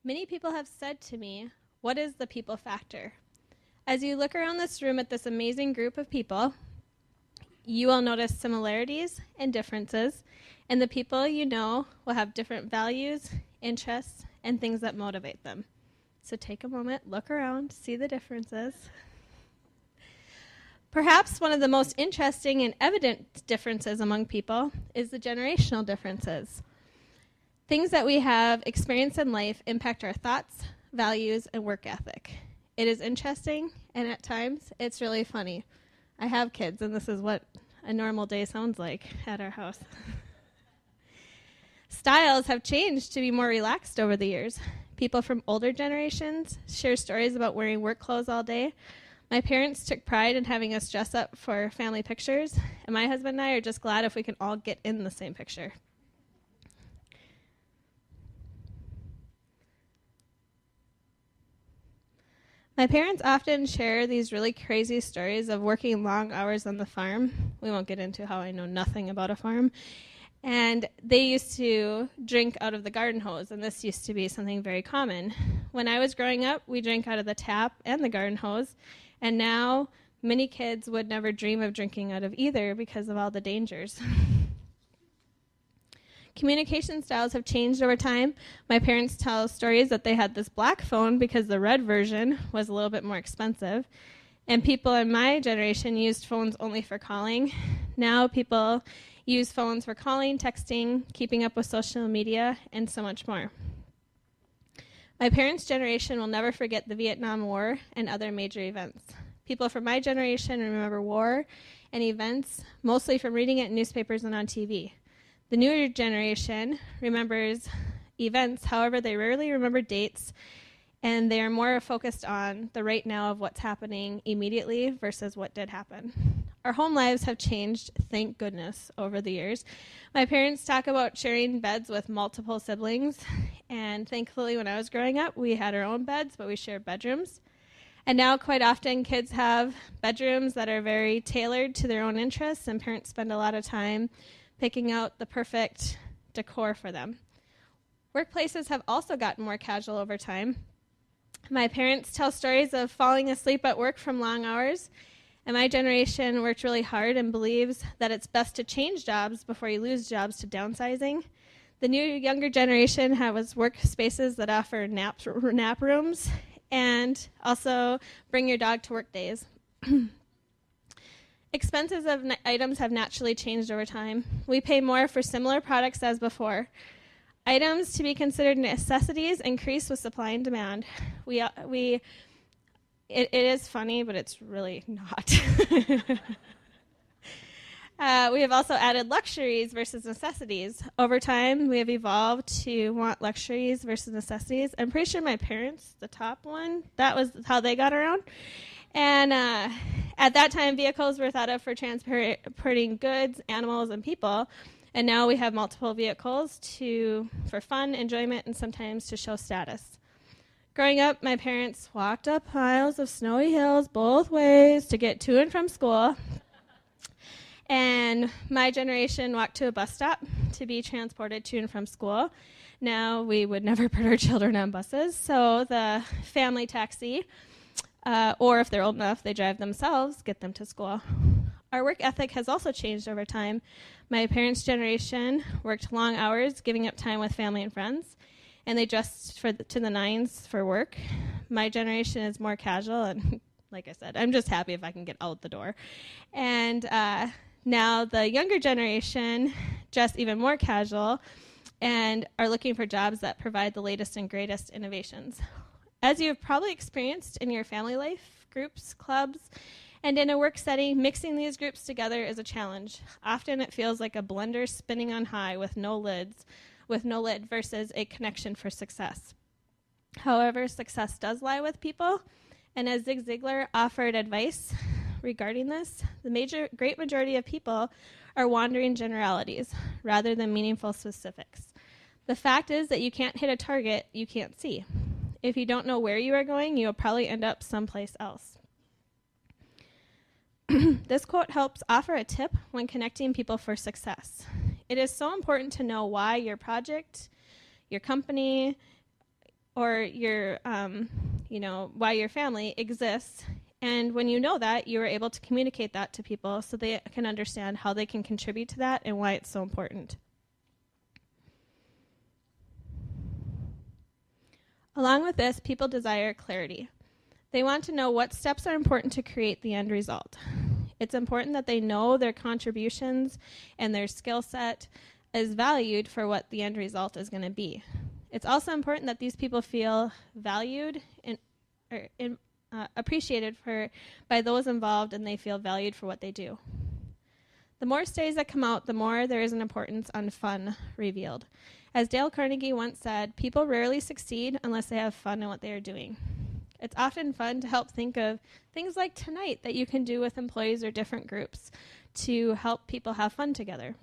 Many people have said to me, "What is the people factor?" As you look around this room at this amazing group of people, you will notice similarities and differences, and the people you know will have different values, interests, and things that motivate them. So take a moment, look around, see the differences. Perhaps one of the most interesting and evident differences among people is the generational differences. Things that we have experienced in life impact our thoughts, values, and work ethic. It is interesting, and at times, it's really funny. I have kids, and this is what a normal day sounds like at our house. Styles have changed to be more relaxed over the years. People from older generations share stories about wearing work clothes all day. My parents took pride in having us dress up for family pictures, and my husband and I are just glad if we can all get in the same picture. My parents often share these really crazy stories of working long hours on the farm. We won't get into how I know nothing about a farm. And they used to drink out of the garden hose, and this used to be something very common. When I was growing up, we drank out of the tap and the garden hose, and now many kids would never dream of drinking out of either because of all the dangers. Communication styles have changed over time. My parents tell stories that they had this black phone because the red version was a little bit more expensive. And people in my generation used phones only for calling. Now people use phones for calling, texting, keeping up with social media, and so much more. My parents' generation will never forget the Vietnam War and other major events. People from my generation remember war and events mostly from reading it in newspapers and on TV. The newer generation remembers events, however, they rarely remember dates, and they are more focused on the right now of what's happening immediately versus what did happen. Our home lives have changed, thank goodness, over the years. My parents talk about sharing beds with multiple siblings, and thankfully when I was growing up, we had our own beds, but we shared bedrooms. And now quite often kids have bedrooms that are very tailored to their own interests, and parents spend a lot of time picking out the perfect decor for them. Workplaces have also gotten more casual over time. My parents tell stories of falling asleep at work from long hours, and my generation worked really hard and believes that it's best to change jobs before you lose jobs to downsizing. The new younger generation has workspaces that offer nap rooms and also bring your dog to work days. Expenses of items have naturally changed over time. We pay more for similar products as before. Items to be considered necessities increase with supply and demand. It is funny, but it's really not. We have also added luxuries versus necessities. Over time, we have evolved to want luxuries versus necessities. I'm pretty sure my parents, the top one, that was how they got around. And at that time, vehicles were thought of for transporting goods, animals, and people. And now we have multiple vehicles for fun, enjoyment, and sometimes to show status. Growing up, my parents walked up miles of snowy hills both ways to get to and from school. And my generation walked to a bus stop to be transported to and from school. Now we would never put our children on buses, so the family taxi, or if they're old enough, they drive themselves, get them to school. Our work ethic has also changed over time. My parents' generation worked long hours, giving up time with family and friends, and they dressed to the nines for work. My generation is more casual, and like I said, I'm just happy if I can get out the door. And now the younger generation dress even more casual and are looking for jobs that provide the latest and greatest innovations. As you have probably experienced in your family life, groups, clubs, and in a work setting, mixing these groups together is a challenge. Often it feels like a blender spinning on high with no lid versus a connection for success. However, success does lie with people, and as Zig Ziglar offered advice regarding this, the great majority of people are wandering generalities rather than meaningful specifics. The fact is that you can't hit a target you can't see. If you don't know where you are going, you'll probably end up someplace else. This quote helps offer a tip when connecting people for success. It is so important to know why your project, your company, or why your family exists. And when you know that, you are able to communicate that to people so they can understand how they can contribute to that and why it's so important. Along with this, people desire clarity. They want to know what steps are important to create the end result. It's important that they know their contributions and their skill set is valued for what the end result is going to be. It's also important that these people feel valued and appreciated by those involved, and they feel valued for what they do. The more studies that come out, the more there is an importance on fun revealed. As Dale Carnegie once said, people rarely succeed unless they have fun in what they are doing. It's often fun to help think of things like tonight that you can do with employees or different groups to help people have fun together.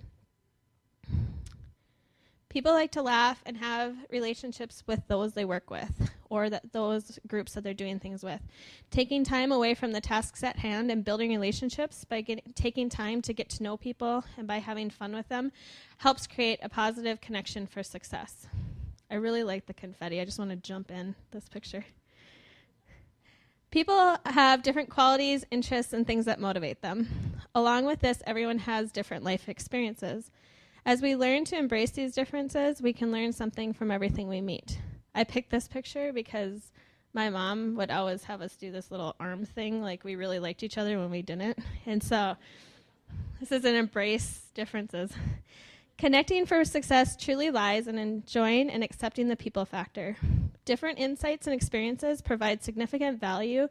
People like to laugh and have relationships with those they work with or those groups that they're doing things with. Taking time away from the tasks at hand and building relationships by taking time to get to know people and by having fun with them helps create a positive connection for success. I really like the confetti. I just want to jump in this picture. People have different qualities, interests, and things that motivate them. Along with this, everyone has different life experiences. As we learn to embrace these differences, we can learn something from everything we meet. I picked this picture because my mom would always have us do this little arm thing, like we really liked each other when we didn't. And so this is an embrace differences. Connecting for success truly lies in enjoying and accepting the people factor. Different insights and experiences provide significant value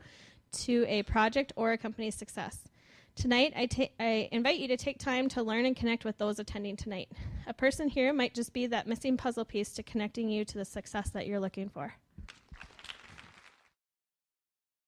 to a project or a company's success. Tonight, I invite you to take time to learn and connect with those attending tonight. A person here might just be that missing puzzle piece to connecting you to the success that you're looking for.